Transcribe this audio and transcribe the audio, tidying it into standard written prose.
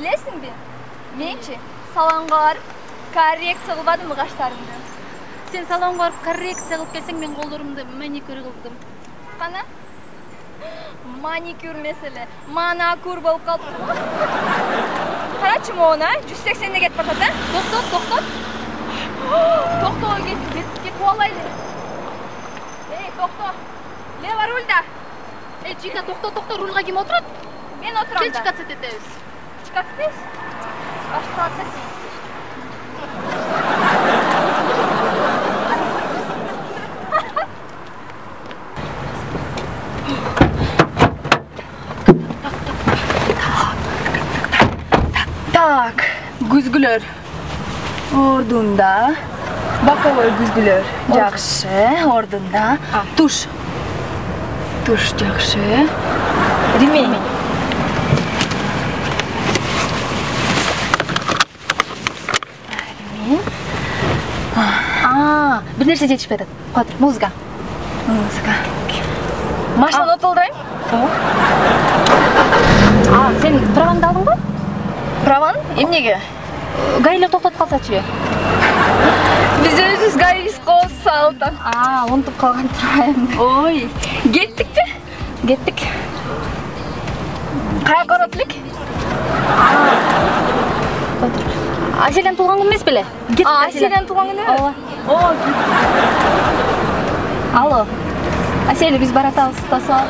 Білесің бе? Менші, салонға барып, коррекция қылбадым қаштарымды. Сен салонға барып коррекция қылып келсең, мен қолдарымды маникюр қылдым. Қана? Маникюр меселе, манакур болып қалыпты. Қарачы моғына, 180-де кетіп бартады, тоқтот. Тоқтоға кетіп қуалайды. Ей, тоқто, лева рульда. Ей, Чика, тоқто, рульға кем отырады? Мен отырамда. Кел чикат сететеміз. Чикат сетеміз? Башталса сен. Так, күзгілер ордында, боковой күзгілер жақшы, ордында, туш жақшы, ремень. Bir нәрсе жетішпей атады. Қадыр, музыка. Машина ұтылдырайым? Сен праваңды алдың ба? Праван? Емнеге? Гаилер тоқтат қалса че? Біз өзіміз гаиліз қосы алды. Ұнтып қалған тұрайым. Ой, кеттік пе? Кеттік. Қай қаратылық? Аселен туған күн емес біле? Аселен туған күн өлі? Алло. Аселі, біз баратауыз тасуал.